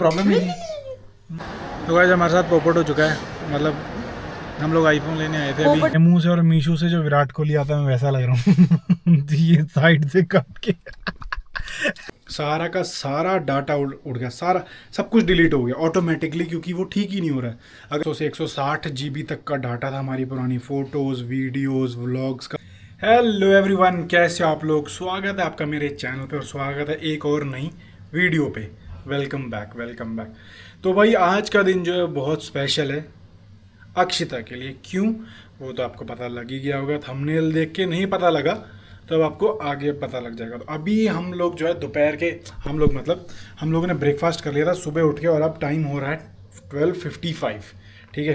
Problem ही नहीं। तो guys हमारे साथ पोपट हो चुका है, मतलब हम लोग आईफोन लेने आए थे अभी मुंह से, और मीशो से जो विराट कोहली आता है मैं वैसा लग रहा हूँ। ये साइड से काट के सारा का सारा डाटा उड़ गया, सारा सब कुछ डिलीट हो गया ऑटोमेटिकली, क्योंकि वो ठीक ही नहीं हो रहा है। अगर 100 से 160 जीबी तक का डाटा था हमारी पुरानी फोटोज़ वीडियोज़ व्लॉग्स का। हेलो एवरीवन, कैसे हो आप लोग? स्वागत है आपका मेरे चैनल पे और स्वागत है एक और नई वीडियो पे। Welcome back, welcome back. तो भाई आज का दिन जो है बहुत स्पेशल है अक्षिता के लिए। क्यों, वो तो आपको पता लग ही गया होगा, थंबनेल देख के। नहीं पता लगा तो अब आपको आगे पता लग जाएगा। तो अभी हम लोग जो है दोपहर के, हम लोगों ने ब्रेकफास्ट कर लिया था सुबह उठ के, और अब टाइम हो रहा है 12:55। ठीक है,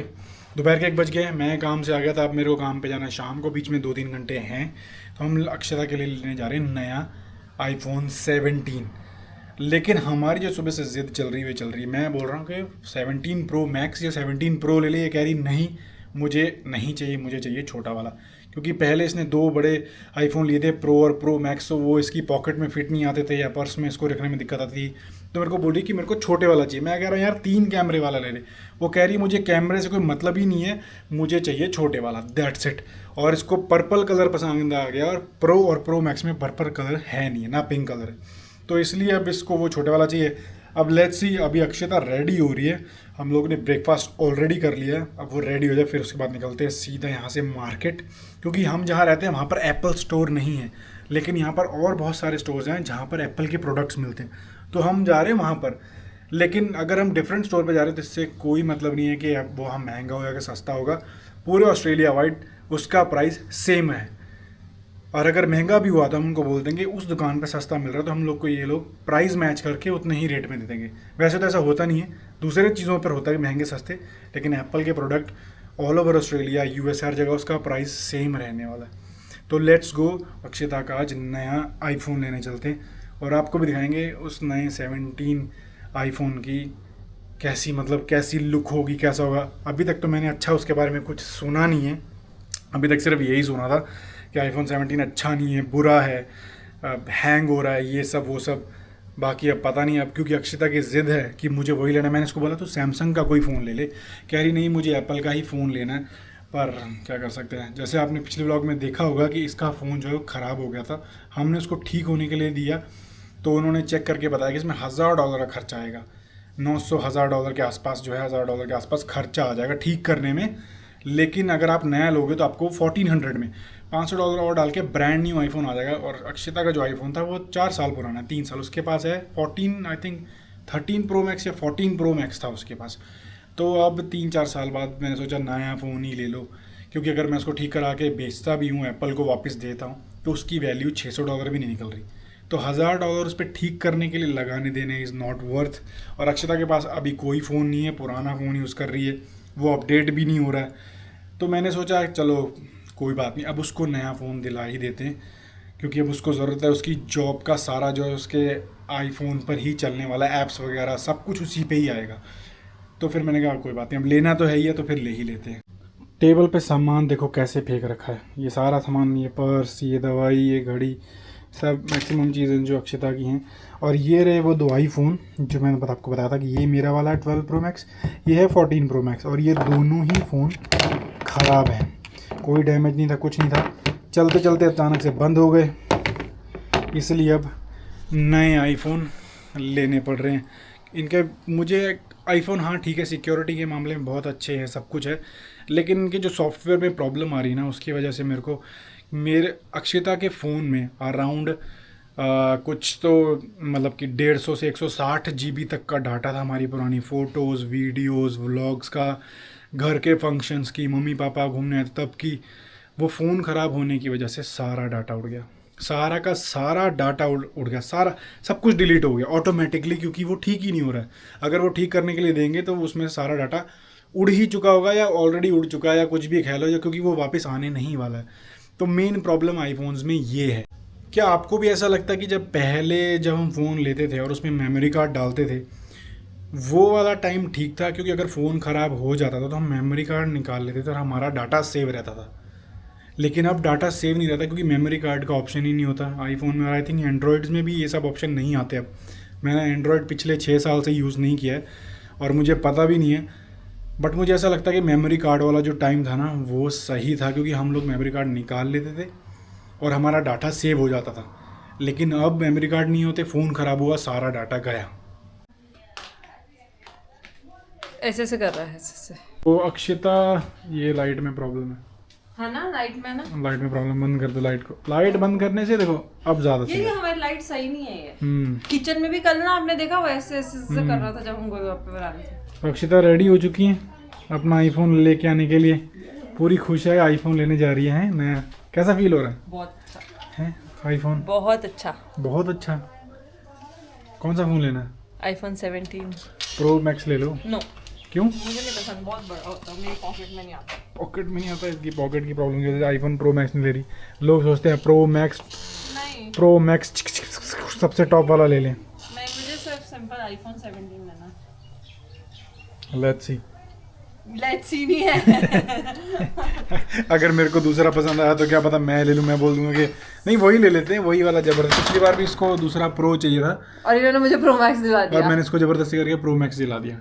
दोपहर के 1 बज गए। मैं काम से आ गया था, अब मेरे को काम पे जाना है शाम को, बीच में 2-3 घंटे हैं। तो हम अक्षता के लिए लेने जा रहे हैं नया iPhone 17। लेकिन हमारी जो सुबह से ज़िद चल रही है चल रही है। मैं बोल रहा हूँ कि 17 प्रो मैक्स या 17 प्रो ले ले, ये कह रही नहीं मुझे नहीं चाहिए, मुझे चाहिए छोटा वाला। क्योंकि पहले इसने 2 बड़े आईफोन लिए थे, प्रो और प्रो मैक्स, तो वो इसकी पॉकेट में फिट नहीं आते थे या पर्स में इसको रखने में दिक्कत आती थी। तो मेरे को बोल रही कि मेरे को छोटे वाला चाहिए। मैं कह रहा हूँ यार 3 कैमरे वाला ले ले। वो कह रही मुझे कैमरे से कोई मतलब ही नहीं है, मुझे चाहिए छोटे वाला, दैट्स इट। और इसको पर्पल कलर पसंद आ गया, और प्रो मैक्स में पर्पल कलर है नहीं है, ना पिंक कलर है। तो इसलिए अब इसको वो छोटे वाला चाहिए। अब लेट्स सी, अभी अक्षता रेडी हो रही है। हम लोगों ने ब्रेकफास्ट ऑलरेडी कर लिया है, अब वो रेडी हो जाए फिर उसके बाद निकलते हैं सीधा यहाँ से मार्केट। क्योंकि हम जहाँ रहते हैं वहाँ पर एप्पल स्टोर नहीं है, लेकिन यहाँ पर और बहुत सारे स्टोर्स हैं जहाँ पर एप्पल के प्रोडक्ट्स मिलते हैं। तो हम जा रहे हैं वहाँ पर। लेकिन अगर हम डिफरेंट स्टोर पर जा रहे हैं तो इससे कोई मतलब नहीं है कि वो हम महंगा होगा कि सस्ता होगा। पूरे ऑस्ट्रेलिया वाइड उसका प्राइस सेम है। और अगर महंगा भी हुआ तो हम उनको बोल देंगे उस दुकान पर सस्ता मिल रहा है, तो हम लोग को ये लोग प्राइस मैच करके उतने ही रेट में दे देंगे। वैसे तो ऐसा होता नहीं है, दूसरे चीज़ों पर होता है महंगे सस्ते, लेकिन एप्पल के product all over Australia US हर जगह उसका प्राइस सेम रहने वाला है। तो लेट्स गो, अक्षता का आज नया आईफोन लेने चलते हैं और आपको भी दिखाएंगे उस नए 17 आईफोन की कैसी लुक होगी, कैसा होगा। अभी तक तो मैंने अच्छा उसके बारे में कुछ सुना नहीं है, अभी तक सिर्फ यही सुना था कि iPhone 17 अच्छा नहीं है, बुरा है, हैंग हो रहा है, ये सब वो सब। बाकी अब पता नहीं, अब क्योंकि अक्षता की ज़िद है कि मुझे वही लेना है। मैंने उसको बोला तो सैमसंग का कोई फ़ोन ले ले, कह रही नहीं मुझे एप्पल का ही फ़ोन लेना है। पर क्या कर सकते हैं, जैसे आपने पिछले व्लॉग में देखा होगा कि इसका फ़ोन जो है वो ख़राब हो गया था। हमने उसको ठीक होने के लिए दिया तो उन्होंने चेक करके बताया कि इसमें $1000 का खर्चा आएगा। 900,000 के आसपास जो है, $1000 के आसपास खर्चा आ जाएगा ठीक करने में। लेकिन अगर आप नया लोगे तो आपको 1400 में $500 और डाल के ब्रांड न्यू आईफोन आ जाएगा। और अक्षता का जो आईफोन था वो 4 साल पुराना है, 3 साल उसके पास है। 14 आई थिंक 13 प्रो मैक्स या 14 प्रो मैक्स था उसके पास। तो अब 3-4 साल बाद मैंने सोचा नया फ़ोन ही ले लो, क्योंकि अगर मैं उसको ठीक करा के बेचता भी हूँ, एप्पल को वापस देता हूँ, तो उसकी वैल्यू $600 भी नहीं निकल रही। तो $1000 उस पर ठीक करने के लिए लगाने देने इज़ नॉट वर्थ। और अक्षता के पास अभी कोई फ़ोन नहीं है, पुराना फ़ोन यूज़ कर रही है, वो अपडेट भी नहीं हो रहा है। तो मैंने सोचा चलो कोई बात नहीं, अब उसको नया फ़ोन दिला ही देते हैं, क्योंकि अब उसको ज़रूरत है। उसकी जॉब का सारा जो है उसके आईफोन पर ही चलने वाला, ऐप्स वगैरह सब कुछ उसी पे ही आएगा। तो फिर मैंने कहा कोई बात नहीं, अब लेना तो है ही है तो फिर ले ही लेते हैं। टेबल पे सामान देखो कैसे फेंक रखा है, ये सारा सामान, ये पर्स, ये दवाई, ये घड़ी, सब मैक्सिमम चीज़ें जो अक्षता की हैं। और ये रहे वो 2 आईफोन जो मैंने आपको बताया था कि ये मेरा वाला है 12 प्रो मैक्स, ये है 14 प्रो मैक्स। और ये दोनों ही फ़ोन ख़राब हैं, कोई डैमेज नहीं था, कुछ नहीं था, चलते चलते अचानक से बंद हो गए, इसलिए अब नए आईफोन लेने पड़ रहे हैं इनके। मुझे आईफोन हाँ ठीक है, सिक्योरिटी के मामले में बहुत अच्छे हैं, सब कुछ है, लेकिन इनके जो सॉफ्टवेयर में प्रॉब्लम आ रही है ना, उसकी वजह से मेरे अक्षता के फ़ोन में अराउंड कुछ तो मतलब कि 150 से 160 जीबी तक का डाटा था हमारी पुरानी फ़ोटोज़ वीडियोज़ व्लॉग्स का, घर के फंक्शंस की, मम्मी पापा घूमने आए तब की। वो फ़ोन ख़राब होने की वजह से सारा डाटा उड़ गया, सारा का सारा डाटा उड़ गया, सारा सब कुछ डिलीट हो गया ऑटोमेटिकली, क्योंकि वो ठीक ही नहीं हो रहा है। अगर वो ठीक करने के लिए देंगे तो उसमें सारा डाटा उड़ ही चुका होगा या ऑलरेडी उड़ चुका है या कुछ भी ख्याल हो, या क्योंकि वो वापस आने नहीं वाला है। तो मेन प्रॉब्लम आईफोन्स में ये है। क्या आपको भी ऐसा लगता है कि जब हम फ़ोन लेते थे और उसमें मेमोरी कार्ड डालते थे, वो वाला टाइम ठीक था? क्योंकि अगर फ़ोन ख़राब हो जाता था तो हम मेमोरी कार्ड निकाल लेते थे और हमारा डाटा सेव रहता था। लेकिन अब डाटा सेव नहीं रहता, क्योंकि मेमोरी कार्ड का ऑप्शन ही नहीं होता आईफोन में। और आई थिंक एंड्रॉयड्स में भी ये सब ऑप्शन नहीं आते अब मैंने एंड्रॉयड पिछले 6 साल से यूज़ नहीं किया है और मुझे पता भी नहीं है, बट मुझे ऐसा लगता है कि मेमोरी कार्ड वाला जो टाइम था ना वो सही था, क्योंकि हम लोग मेमोरी कार्ड निकाल लेते थे और हमारा डाटा सेव हो जाता था। लेकिन अब मेमोरी कार्ड नहीं होते, फ़ोन ख़राब हुआ, सारा डाटा गया। ऐसे से कर रहा है, ऐसे से। तो अक्षिता, ये लाइट में प्रॉब्लम है ना, लाइट में ना, लाइट में प्रॉब्लम। बंद कर दो लाइट को। लाइट बंद करने से देखो अब ज़्यादा सही ये है। हमारी लाइट सही नहीं है ये। किचन में भी कल ना आपने देखा वो ऐसे ऐसे से कर रहा था जब हम गोलगप्पे बना रहे थे। अक्षिता रेडी हो चुकी है अपना आईफोन लेके आने के लिए, पूरी खुश है, आईफोन लेने जा रही है नया। कैसा फील हो रहा है? बहुत अच्छा है आईफोन, बहुत अच्छा, बहुत अच्छा। कौन सा फ़ोन लेना है? आईफोन 17 प्रो मैक्स ले लो। नो, क्यों? मुझे नहीं पसंद, बहुत बड़ा होता है, मेरी पॉकेट में नहीं आता। पॉकेट में नहीं आता, इसकी पॉकेट की प्रॉब्लम की वजह से आईफोन प्रो मैक्स नहीं ले रही। लोग सोचते हैं प्रो मैक्स सबसे टॉप वाला ले लें। नहीं, मुझे सिर्फ सिंपल आईफोन 17 लेना। लेट्स सी नहीं है। अगर मेरे को दूसरा पसंद आया तो क्या पता मैं ले लूँ, मैं बोल दूंगा कि नहीं वही ले लेते हैं, वही वाला जबरदस्त। पिछली बार भी इसको दूसरा प्रो चाहिए था और इन्होंने मुझे प्रो मैक्स दिला दिया और मैंने इसको जबरदस्ती करके प्रो मैक्स दिला दिया।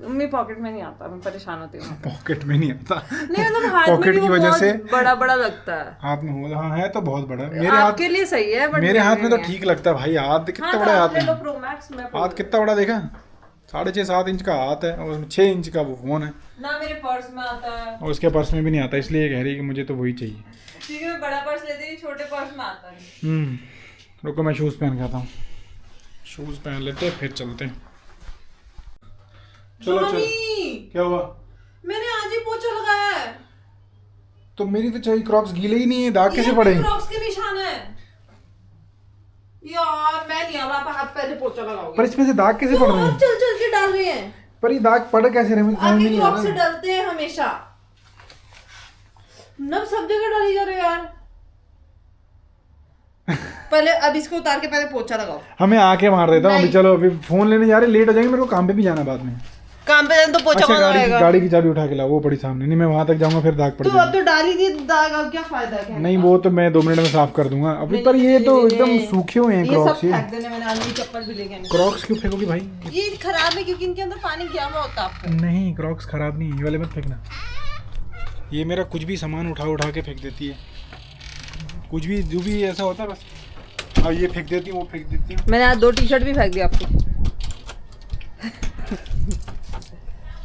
मेरी पॉकेट में नहीं आता, मैं परेशान होती हूँ। पॉकेट में नहीं आता? नहीं, मतलब हाथ पॉकेट में की वजह से बड़ा बड़ा लगता है। हाथ में हो, हाँ है तो बहुत बड़ा। मेरे आपके लिए सही है, बट मेरे हाथ में तो ठीक लगता है भाई। हाथ कितना बड़ा हाथ है, प्रो मैक्स में हाथ कितना बड़ा देखा, 6.5-7 इंच का हाथ है और 6 इंच का वो फोन है ना। मेरे पर्स में आता है और उसके पर्स में भी नहीं आता, इसलिए कह रही है कि मुझे तो वही चाहिए। ठीक है, मैं बड़ा पर्स लेती हूँ, छोटे पर्स में आता है। रुको मैं शूज़ पहन के आता हूँ। शूज़ पहन लेते हैं फिर चलते हैं। चलो चलो। क्या हुआ? मैंने आज ही पोछा लगाया है। तो मेरी तो चाहिए क्रॉक्स गीले ही नहीं है, दाग कैसे पड़े? क्रॉक्स के निशान है यार। मैं नहीं अब आप पहले पोछा लगाओगे। पर इसमें से दाग कैसे पड़ रहे हैं? चल चल के डाल रहे हैं। पर ये दाग पड़ कैसे रहे? मुझे समझ में नहीं आ रहा। से डालते हैं हमेशा, नब सब जगह डाली जा रहे हो यार। पहले अब इसको उतार के पहले पोछा लगाओ। हमें आके मार देता हूँ अभी। चलो अभी फोन लेने जा रहे, लेट हो जाएंगे, मेरे को काम पे भी जाना बाद में। काम पे जाना तो पोछा कौन लगाएगा? गाड़ी की चाबी उठा के लाओ, वो पड़ी सामने। नहीं मैं वहां तक जाऊंगा फिर दाग पड़ जाएगा। तो अब तो डाली थी दाग, अब क्या फायदा है? नहीं वो तो मैं 2 मिनट में साफ कर दूंगा अभी। पर ये तो एकदम सूखे हुए हैं क्रॉक्स। ये सब फेंक देने, मैंने आज चप्पल भी लेके आनी। क्रॉक्स क्यों फेंकोगी भाई? ये खराब है क्योंकि इनके अंदर पानी गया हुआ होता है। नहीं क्रॉक्स खराब नहीं है, ये वाले मत फेंकना। ये मेरा कुछ भी सामान उठा के फेंक देती है, कुछ भी जो भी ऐसा होता है बस। और ये फेंक देती है, वो फेंक देती है। मैंने आज 2 टी-शर्ट भी फेंक दिया आपको।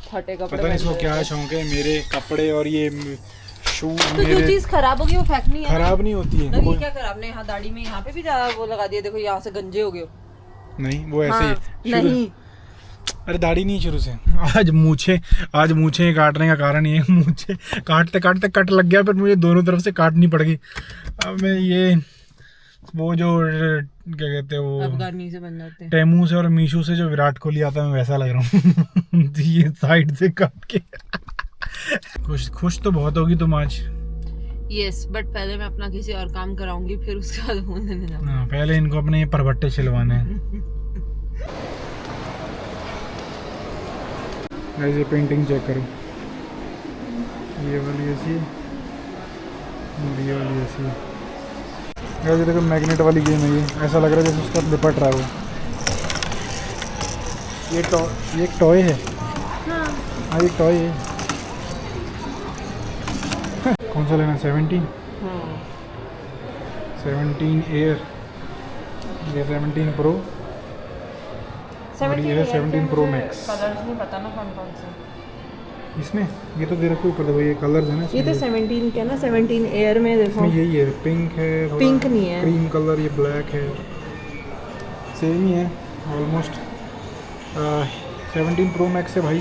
फटे कपड़े। पता नहीं इसको क्या शौक है, मेरे कपड़े और ये शूज। तो जो चीज खराब होगी वो फेंकनी है। खराब नहीं होती है। नहीं क्या खराब नहीं, यहाँ दाढ़ी में यहाँ पे भी ज्यादा वो लगा दिया, देखो यहाँ से गंजे हो गए हो। नहीं वो ऐसे ही नहीं, अरे दाढ़ी नहीं शुरू से। आज मूछें काटने का कारण ये, मूछें काटते काटते कट लग गया, पर मुझे दोनों तरफ से काटनी पड़ गई। अब मैं ये वो जो क्या कहते हैं वो अफगानी से बन जाते हैं, टेमू से और मीशो से जो विराट कोहली आता है मैं वैसा लग रहा हूँ। ये साइड से काट के। खुश तो बहुत होगी तुम आज। यस, बट पहले मैं अपना किसी और काम कराऊंगी, फिर उसके बाद फोन लेने जाऊंगी। हाँ पहले इनको अपने ये परबट्टे छिलवाने हैं। ऐसे पेंटिंग चेक करो, ये वाली ऐसी और ये वाली ऐसी। ये देखो मैग्नेट वाली गेम है ये, ऐसा लग रहा है जैसे उसका लिपट रहा है वो। ये एक टॉय है। हाँ एक टॉय है। कौन सा लेना? 17 एयर, ये 17 प्रो और ये है 17 प्रो मैक्स। कलर्स नहीं पता ना कौन कौन से इसमें। ये तो दे रखो ऊपर, देखो ये कलर्स है ना। ये तो 17 के ना, 17 एयर में देखो। इसमें यही है, पिंक है, पिंक नहीं है, क्रीम कलर, ये ब्लैक है, सेम ही है ऑलमोस्ट। 17 प्रो मैक्स है भाई,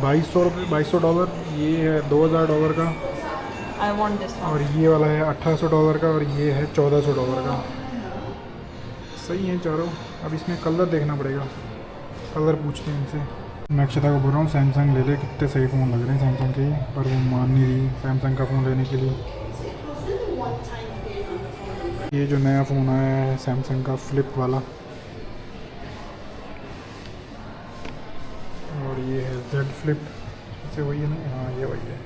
$2200। ये है $2000 का। I want this one. और ये वाला है $1800 का और ये है $1400 का। सही है चारों। अब इसमें कलर देखना पड़ेगा, कलर पूछते हैं इनसे। मैं अक्षता को बोल रहा हूँ सैमसंग ले ले, कितने सही फ़ोन लग रहे हैं सैमसंग के, पर वो मान नहीं रही सैमसंग का फ़ोन लेने के लिए। ये जो नया फ़ोन आया है सैमसंग का फ्लिप वाला, और ये है Z फ्लिप, इसे वही है ना? हाँ ये वही है।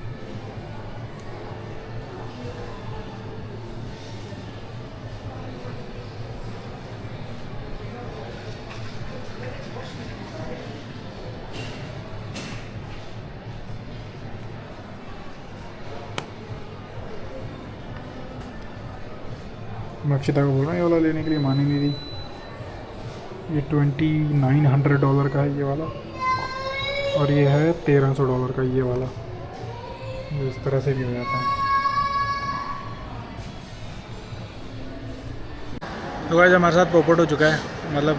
मैं अक्षिता को बोल रहा हूँ ये वाला लेने के लिए, मानी नहीं रही। ये $2900 का है ये वाला, और ये है $1300 का ये वाला। इस तरह से भी हो जाता है। तो गाइस हमारे साथ पोपट हो चुका है, मतलब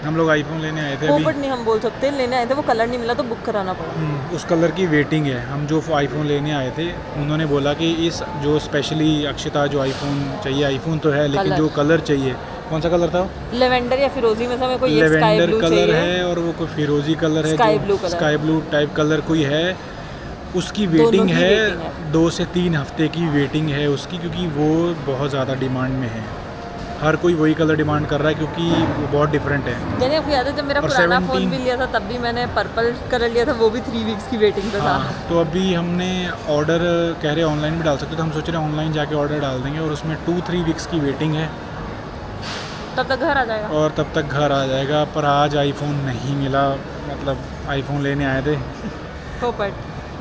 हम लोग आईफोन लेने आए थे। पोपट नहीं हम बोल सकते, लेने आए थे, वो कलर नहीं मिला तो बुक कराना पड़ा। उस कलर की वेटिंग है। हम जो आईफोन लेने आए थे उन्होंने बोला कि इस जो स्पेशली अक्षिता जो आईफोन चाहिए, आईफोन तो है लेकिन जो कलर चाहिए, कौन सा कलर था वो? लेवेंडर या फिरोजी में से हमें कोई लेवेंडर कलर है और वो कोई फिरोजी कलर है, स्काई ब्लू टाइप कलर कोई है। उसकी वेटिंग है 2 से 3 हफ्ते की वेटिंग है उसकी, क्योंकि वो बहुत ज़्यादा डिमांड में है। हर कोई वही कलर डिमांड कर रहा है क्योंकि वो बहुत डिफरेंट है। जैसे आपको याद है जब मेरा पुराना फ़ोन भी लिया था तब भी मैंने पर्पल कलर लिया था, वो भी 3 वीक्स की वेटिंग पे था। तो अभी हमने ऑर्डर कह रहे ऑनलाइन भी डाल सकते, तो हम सोच रहे हैं ऑनलाइन जाके ऑर्डर डाल देंगे और उसमें 2-3 वीक्स की वेटिंग है, तब तक घर आ जाएगा। और तब तक घर आ जाएगा। पर आज आईफोन नहीं मिला, मतलब आईफोन लेने आए थे पोपट,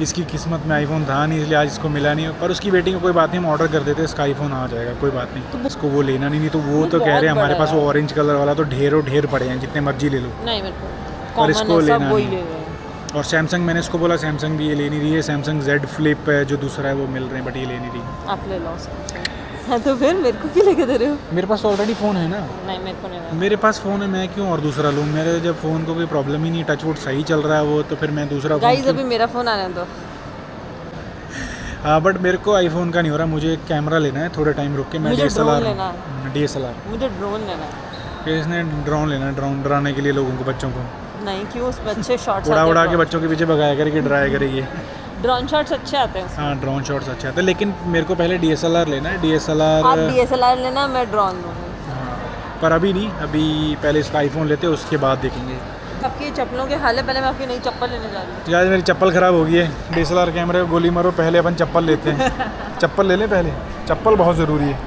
इसकी किस्मत में आईफोन था नहीं, इसलिए आज इसको मिला नहीं। पर उसकी वेटिंग कोई बात नहीं, हम ऑर्डर कर देते, इसका आईफोन आ जाएगा, कोई बात नहीं। तो उसको वो लेना नहीं तो वो तो कह रहे हैं हमारे पास वो ऑरेंज कलर वाला तो ढेर पड़े हैं, जितने मर्जी ले लो। नहीं मेरे को पर इसको लेना वही नहीं। ले रहे हैं। और सैमसंग, मैंने इसको बोला सैमसंग भी ये ले नहीं रही है। सैमसंग Z Flip है जो दूसरा है वो मिल रहे हैं, बट ये ले नहीं रही। आप ले लो। हाँ तो फिर मेरे को क्यों लेके दे रहे हो? मेरे पास ऑलरेडी फ़ोन है ना। नहीं मेरे को नहीं। मेरे पास फ़ोन है, मैं क्यों और दूसरा लूँ? मेरे जब फ़ोन को कोई प्रॉब्लम ही नहीं, टचवुड सही चल रहा है वो, तो फिर मैं दूसरा गाइस अभी मेरा फ़ोन आने दो। हाँ बट मेरे को आईफोन का नहीं हो रहा, मुझे एक कैमरा लेना है थोड़े टाइम रुक के। मैं DSLR मुझे ड्रोन लेना है। इसने ड्रोन लेना है, ड्रोन डराने के लिए लोगों को, बच्चों को। नहीं क्यों, उसमें अच्छे शॉट्स उड़ा के बच्चों के पीछे भगाया करेगी, डराया करेगी। ड्रोन शॉट्स अच्छे आते हैं। हाँ ड्रोन शॉट्स अच्छे आते हैं, लेकिन मेरे को पहले DSLR लेना है। DSLR आप DSLR लेना, मैं ड्रोन लूँगी। हाँ पर अभी नहीं, अभी पहले इसका आईफोन लेते हैं, उसके बाद देखेंगे। आपकी चप्पलों के हाल है, पहले मैं आपकी नई चप्पल लेने जा रही हूँ। यार मेरी चप्पल ख़राब हो गई है। DSLR कैमरे को गोली मारो, पहले अपन चप्पल लेते हैं। चप्पल ले लें पहले, चप्पल बहुत ज़रूरी है।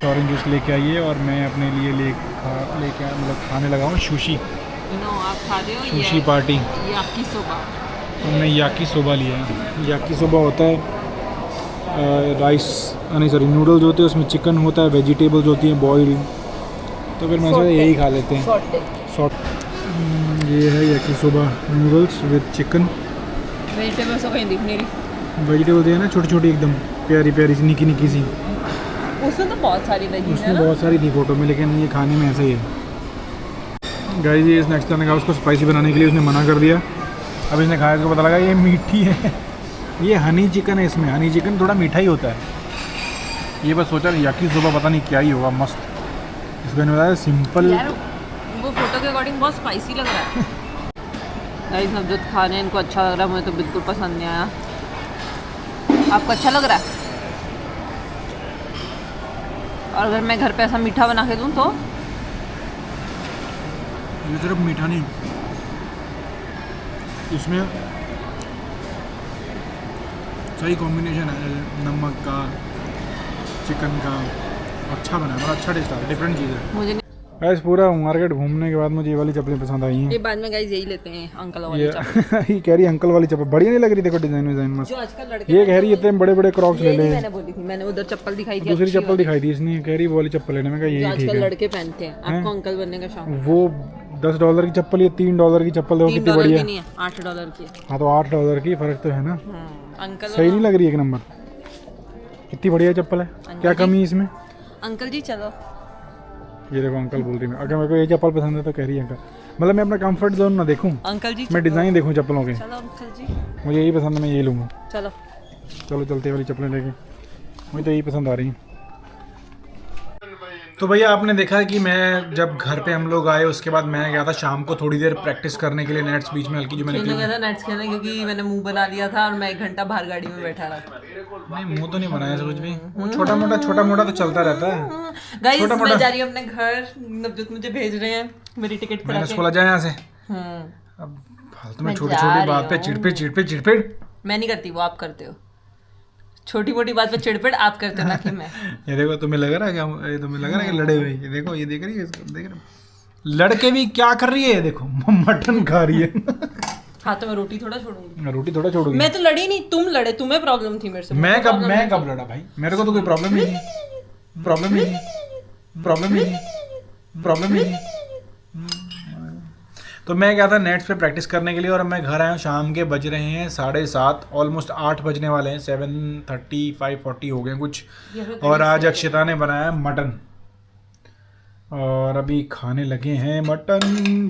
ऑरेंज जूस लेके आइए और मैं अपने लिए लेके मतलब खाने लगा हूँ सुशी। आप खा रहे हो सुशी पार्टी। ये आपकी सोबा। हमने याकी सोबा लिया है। याकी सोबा होता है राइस, नहीं सॉरी नूडल्स होते हैं, उसमें चिकन होता है, वेजिटेबल्स होती हैं बॉइल्ड। तो फिर मैं सोचा यही खा लेते हैं। ये है याकी soba noodles with chicken. Vegetables तो कहीं दिख नहीं रही। वेजिटेबल्स है ना, छोटी छोटी एकदम प्यारी प्यारी सी, निकी निकी सी। उसमें तो बहुत सारी वेजीज है उसमें ना? बहुत सारी थी फोटो में, लेकिन ये खाने में ऐसा ही है। गाइस ये इसने एक्स्ट्रा ने कहा उसको स्पाइसी बनाने के लिए, उसने मना कर दिया। अब इसने खाया, इसको पता लगा ये मीठी है। ये हनी चिकन है, इसमें हनी चिकन थोड़ा मीठा ही होता है। ये बस सोचा याकी सोबा पता नहीं क्या ही होगा, मस्त। इसको मैंने बताया सिंपल। यार वो फोटो के अकॉर्डिंग बहुत स्पाइसी लग रहा है। गाइस हम जो खा रहे हैं इनको अच्छा लग रहा है, मुझे तो बिल्कुल पसंद नहीं आया। आपको अच्छा लग रहा है? और अगर मैं घर पे ऐसा मीठा बना के दूँ तो? ये सिर्फ मीठा नहीं, इसमें सही कॉम्बिनेशन है नमक का, चिकन का। अच्छा बना है, बड़ा अच्छा टेस्ट आ रहा है, डिफरेंट चीज़ है। मुझे गाइस पूरा मार्केट घूमने के बाद मुझे ये वाली चप्पलें पसंद आई हैं। ये बाद में गाइस यही लेते हैं अंकल वाली ये चप्पल। ये कह रही है अंकल वाली चप्पल बढ़िया नहीं लग रही, देखो डिजाइन विजाइन मस्त। जो आजकल लड़के ये कह रही है इतने बड़े बड़े क्रॉक्स ले ले। मैंने बोली थी, मैंने उधर चप्पल दिखाई थी, दूसरी चप्पल दिखाई थी इसने, कह रही वो वाली चप्पल लेने में, कहा जो यही ठीक आजकल है। लड़के पहनते हैं। आपको अंकल बनने का शौक? वो $10 की चप्पल, ये $3 की चप्पल, देखो कितनी बढ़िया। नहीं है, $8 की है। हाँ तो $8 की फर्क तो है ना। अंकल सही नहीं लग रही एक नंबर, कितनी बढ़िया चप्पल है, क्या कमी है इसमें? अंकल जी चलो। ये देखो अंकल बोल रही है, अगर मेरे को ये चप्पल पसंद है तो कह रही है अंकल। मतलब मैं अपना कंफर्ट जोन ना देखूं, अंकल जी मैं डिज़ाइन देखूं चप्पलों के। चलो अंकल जी, मुझे यही पसंद है, मैं यही लूँगा। चलो चलो चलते वाली चप्पलें लेके, मुझे तो यही पसंद आ रही हैं। तो भैया आपने देखा कि मैं जब घर पे हम लोग आए उसके बाद मैं गया था शाम को थोड़ी देर प्रैक्टिस करने के लिए नेट्स, बीच में हल्की जो मैंने गया था नेट्स खेलने, क्योंकि मैंने मुंह बना लिया था और मैं 1 घंटा बाहर गाड़ी में बैठा रहा। नहीं मुंह तो नहीं बनाया ऐसा कुछ भी, वो छोटा मोटा तो चलता रहता है। गाइस मैं जा रही हूँ अपने घर, नवजोत मुझे भेज रहे हैं मेरी टिकट करा मैंने के। स्कूल जाए यहाँ से। अब फालतू में छोटी छोटी बात पे चिड़पिड़ मैं नहीं करती, वो आप करते हो। छोटी मोटी बात पे चिड़पिड़ आप करते हो, ना कि मैं। ये देखो तुम्हें लग रहा है क्या, ये तुम्हें लग रहा है कि लड़े हुए, ये देखो ये देख रही है इसको, देख रहे लड़के भी क्या कर रही है, देखो मटन खा रही है। हाँ तो मैं रोटी थोड़ा छोड़ूंगी। रोटी थोड़ा छोड़ूंगी। मैं तो लड़ी नहीं, तुम लड़े, तुम्हें प्रॉब्लम थी मेरे से। मैं कब लड़ा भाई, मेरे को तो कोई प्रॉब्लम ही नहीं। प्रॉब्लम नहीं है, प्रॉब्लम नहीं है, प्रॉब्लम नहीं है। तो मैं गया था नेट्स पे प्रैक्टिस करने के लिए और मैं घर आया हूँ। शाम के बज रहे हैं 7:30, ऑलमोस्ट 8 बजने वाले हैं। 7:30 5:40 हो गए कुछ। और आज अक्षिता ने बनाया मटन और अभी खाने लगे हैं मटन।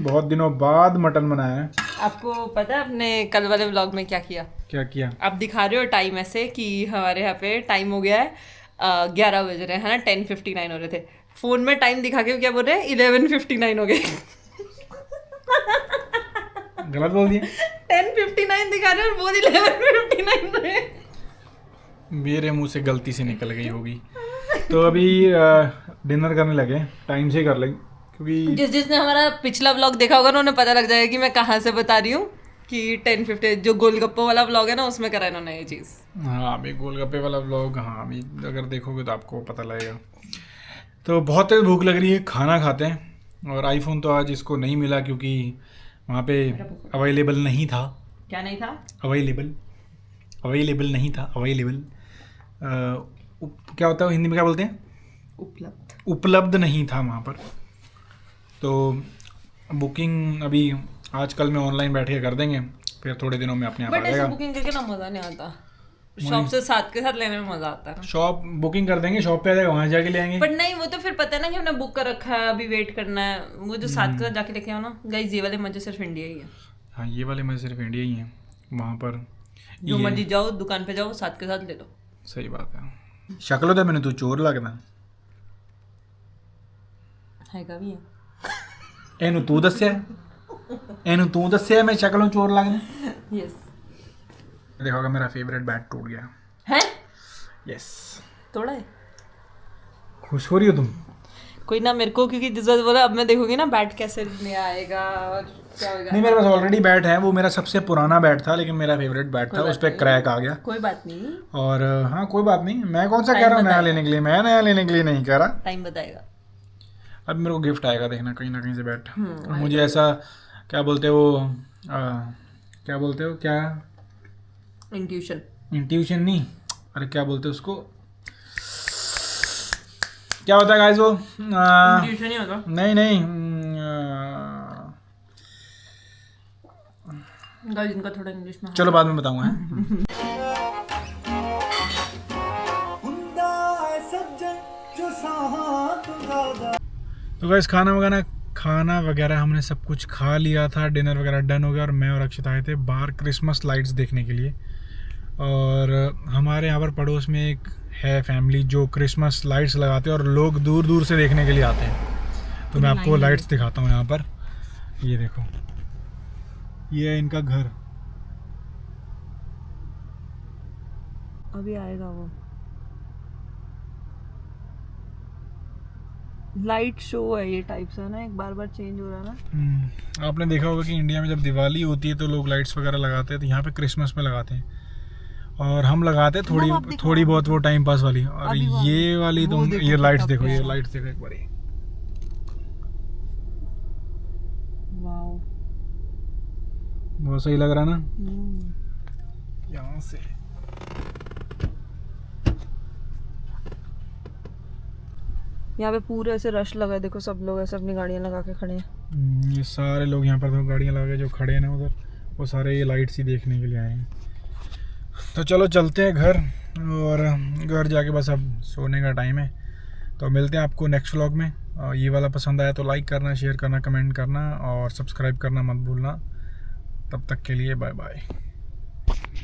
बहुत दिनों बाद मटन बनाया है। आपको पता है आपने कल वाले व्लॉग में क्या किया? क्या किया? आप दिखा रहे हो टाइम ऐसे कि हमारे यहाँ पे टाइम हो गया है 11 बज रहे हैं ना, 10:59 हो रहे थे। फोन में टाइम दिखा के क्या बोल रहे हैं 11:59 हो गए। गलत बोल दिया। 10:59 दिखा रहे हैं और बोल 11:59 रहे। मेरे मुंह से गलती से निकल गई होगी। तो अभी डिनर करने लगे, टाइम से कर लेंगे क्योंकि जिसने हमारा पिछला व्लॉग देखा होगा ना उन्हें पता लग जाएगा कि मैं कहाँ से बता रही हूँ कि 10:50 जो गोलगप्पो वाला व्लॉग है ना उसमें करा इन्होंने ये चीज़। हाँ अभी गोलगप्पे वाला व्लॉग, हाँ अभी अगर देखोगे तो आपको पता लगेगा। तो बहुत तेज भूख लग रही है, खाना खाते हैं। और आईफोन तो आज इसको नहीं मिला क्योंकि वहाँ पे अवेलेबल नहीं था। क्या नहीं था? अवेलेबल नहीं था। अवेलेबल क्या होता है हिंदी में, क्या बोलते हैं? उपलब्ध नहीं था वहाँ पर। तो बुकिंग अभी आजकल में ऑनलाइन बैठ के कर देंगे, फिर थोड़े दिनों में अपने आप आ बट ऐसे जाएगा। बुकिंग करके ना मज़ा नहीं आता, शॉप से साथ के साथ लेने में मज़ा आता है। शॉप बुकिंग कर देंगे, शॉप पे आ जाएगा, वहाँ जाके ले आएंगे। बट नहीं वो तो फिर पता है ना कि हमने बुक कर रखा है, अभी वेट करना है। वो जो साथ के साथ जाके लेके आओ ना गाइस, ये वाले मजे सिर्फ इंडिया ही है। हाँ ये वाले मजे सिर्फ इंडिया ही हैं। वहाँ पर जो मर्जी जाओ दुकान पे जाओ साथ के साथ ले लो। सही बात है। शक्ल तो मैंने तू चोर लगना है का भी है। ਇਹਨੂੰ ਤੂੰ ਦੱਸਿਆ मैं शक्लों चोर लगना। यस देखोगे मेरा फेवरेट बैट टूट गया है। यस तोड़ा है। खुश हो रही हो तुम? कोई ना मेरे को, क्योंकि जिस बात बोला अब मैं देखूंगी ना बैट कैसे नया आएगा और क्या होगा। नहीं मेरे पास ऑलरेडी बैट है, वो मेरा सबसे पुराना बैट था लेकिन मेरा फेवरेट बैट था, उस पर क्रैक आ गया। कोई बात नहीं। और हाँ कोई बात नहीं, मैं कौन सा कह रहा हूँ नया लेने के लिए, मैं नया लेने के लिए नहीं कह रहा। टाइम बताएगा। अब मेरे को गिफ्ट आएगा देखना कहीं ना कहीं से बैट। मुझे ऐसा क्या बोलते हो क्या इंट्यूशन नहीं, अरे क्या बोलते हैं उसको, क्या होता है गाइस वो इंट्यूशन ही होगा। नहीं गाइस इनका थोड़ा इंग्लिश में चलो बाद में बताऊंगा। तो गाइस खाना वगैरह हमने सब कुछ खा लिया था, डिनर वगैरह डन हो गया और मैं और अक्षित आए थे बाहर क्रिसमस लाइट्स देखने के लिए। और हमारे यहाँ पर पड़ोस में एक है फैमिली जो क्रिसमस लाइट्स लगाते हैं और लोग दूर दूर से देखने के लिए आते हैं। तो मैं आपको लाइट्स दिखाता हूँ यहाँ पर, ये देखो ये है इनका घर। अभी आएगा वो लाइट शो है, ये टाइप से ना, एक बार चेंज हो रहा है ना। आपने देखा होगा कि इंडिया में जब दिवाली होती है तो लोग लाइट्स वगैरह लगाते हैं, तो यहाँ पे क्रिसमस में लगाते हैं और हम लगाते हैं थोड़ी बहुत वो टाइम पास वाली। और ये वाली तुम ये लाइट्स देखो, ये लाइट्स देखो एक बार, वाओ बहुत सही लग रहा ना। यहाँ से यहाँ पे पूरे ऐसे रश लगा है, देखो सब लोग ऐसे अपनी गाड़ियाँ लगा के खड़े हैं। ये सारे लोग यहाँ पर तो गाड़ियाँ लगा के जो खड़े हैं ना उधर, वो सारे ये लाइट्स ही देखने के लिए आए हैं। तो चलो चलते हैं घर, और घर जाके बस अब सोने का टाइम है। तो मिलते हैं आपको नेक्स्ट व्लॉग में। ये वाला पसंद आया तो लाइक करना, शेयर करना, कमेंट करना और सब्सक्राइब करना मत भूलना। तब तक के लिए बाय बाय।